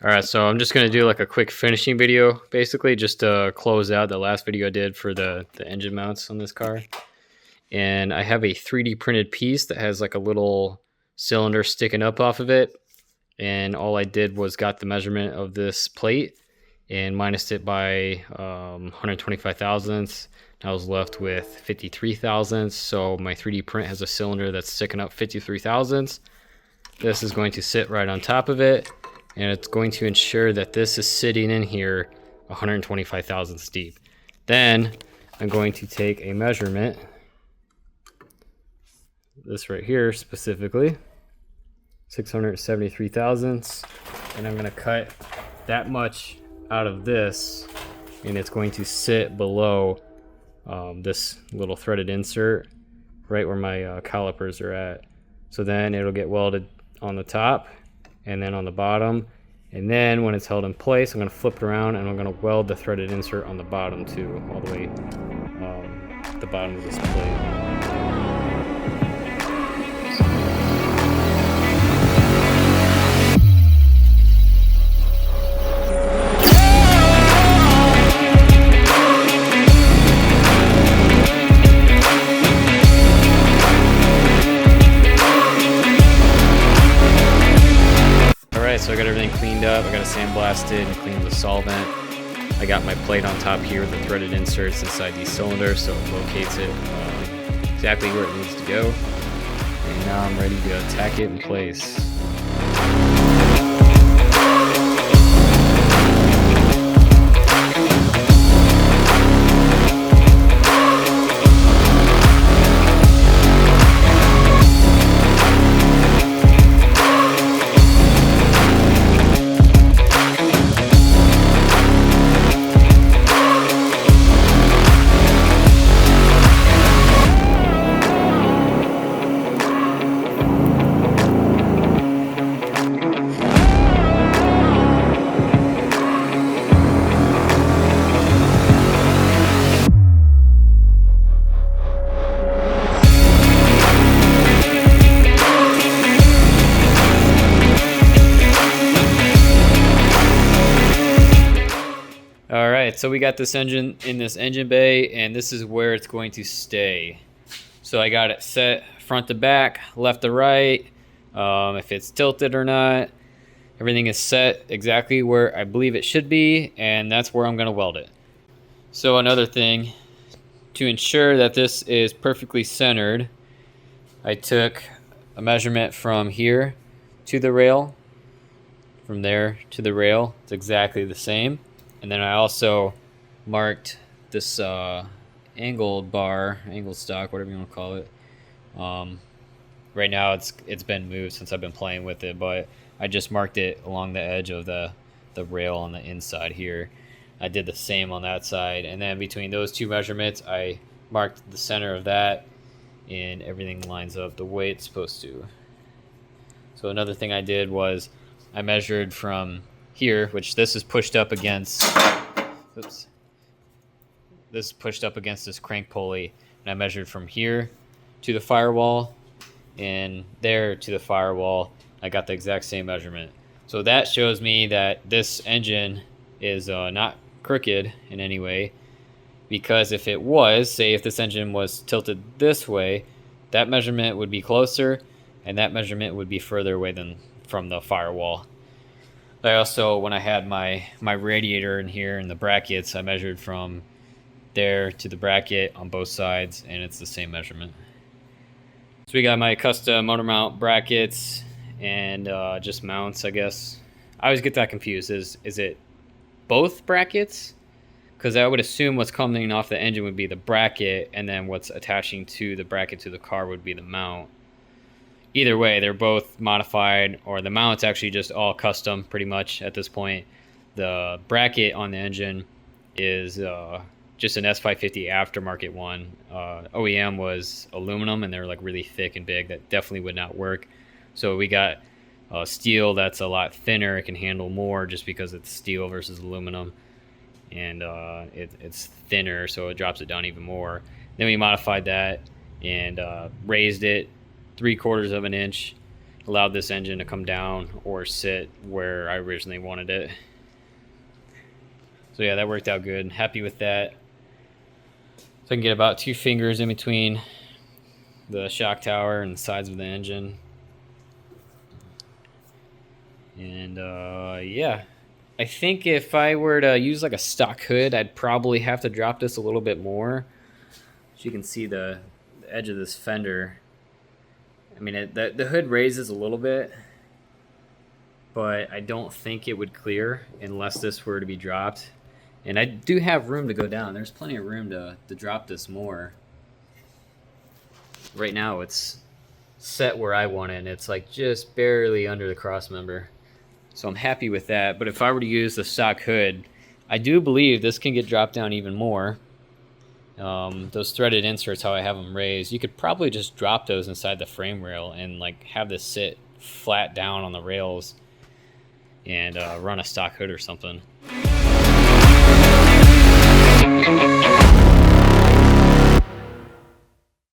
All right, so I'm just gonna do like a quick finishing video, basically, just to close out the last video I did for the engine mounts on this car. And I have a 3D printed piece that has like a little cylinder sticking up off of it. And all I did was got the measurement of this plate and minused it by 125 thousandths. I was left with 53 thousandths. So my 3D print has a cylinder that's sticking up 53 thousandths. This is going to sit right on top of it, and it's going to ensure that this is sitting in here 125 thousandths deep. Then I'm going to take a measurement, this right here specifically, 673 thousandths, and I'm going to cut that much out of this, and it's going to sit below this little threaded insert right where my calipers are at. So then it'll get welded on the top and then on the bottom, and then when it's held in place, I'm going to flip it around and I'm going to weld the threaded insert on the bottom too, all the way the bottom of this plate. So I got everything cleaned up. I got it sandblasted and cleaned with solvent. I got my plate on top here with the threaded inserts inside these cylinders, so it locates it exactly where it needs to go. And now I'm ready to tack it in place. All right, so we got this engine in this engine bay, and this is where it's going to stay. So I got it set front to back, left to right, if it's tilted or not. Everything is set exactly where I believe it should be, and that's where I'm going to weld it. So another thing, to ensure that this is perfectly centered, I took a measurement from here to the rail, from there to the rail. It's exactly the same. And then I also marked this angled bar, angled stock, whatever you want to call it. Right now it's been moved since I've been playing with it, but I just marked it along the edge of the rail on the inside here. I did the same on that side, and then between those two measurements, I marked the center of that, and everything lines up the way it's supposed to. So another thing I did was I measured from here, which this is pushed up against, oops, this is pushed up against this crank pulley, and I measured from here to the firewall and there to the firewall. I got the exact same measurement. So that shows me that this engine is not crooked in any way, because if it was, say if this engine was tilted this way, that measurement would be closer and that measurement would be further away than from the firewall. I also, when I had my radiator in here and the brackets, I measured from there to the bracket on both sides, and it's the same measurement. So we got my custom motor mount brackets and just mounts, I guess. I always get that confused. Is it both brackets? Because I would assume what's coming off the engine would be the bracket, and then what's attaching to the bracket to the car would be the mount. Either way, they're both modified, or the mount's actually just all custom pretty much at this point. The bracket on the engine is just an S550 aftermarket one. OEM was aluminum, and they're like really thick and big. That definitely would not work. So we got steel that's a lot thinner. It can handle more just because it's steel versus aluminum, and it's thinner, so it drops it down even more. Then we modified that and raised it 3/4 of an inch allowed this engine to come down or sit where I originally wanted it. So yeah, that worked out good. Happy with that. So I can get about 2 fingers in between the shock tower and the sides of the engine. And yeah, I think if I were to use like a stock hood, I'd probably have to drop this a little bit more. As you can see the edge of this fender. I mean, the hood raises a little bit, but I don't think it would clear unless this were to be dropped. And I do have room to go down. There's plenty of room to drop this more. Right now it's set where I want it, and it's like just barely under the cross member. So I'm happy with that. But if I were to use the stock hood, I do believe this can get dropped down even more. Those threaded inserts, how I have them raised, you could probably just drop those inside the frame rail and like have this sit flat down on the rails and run a stock hood or something.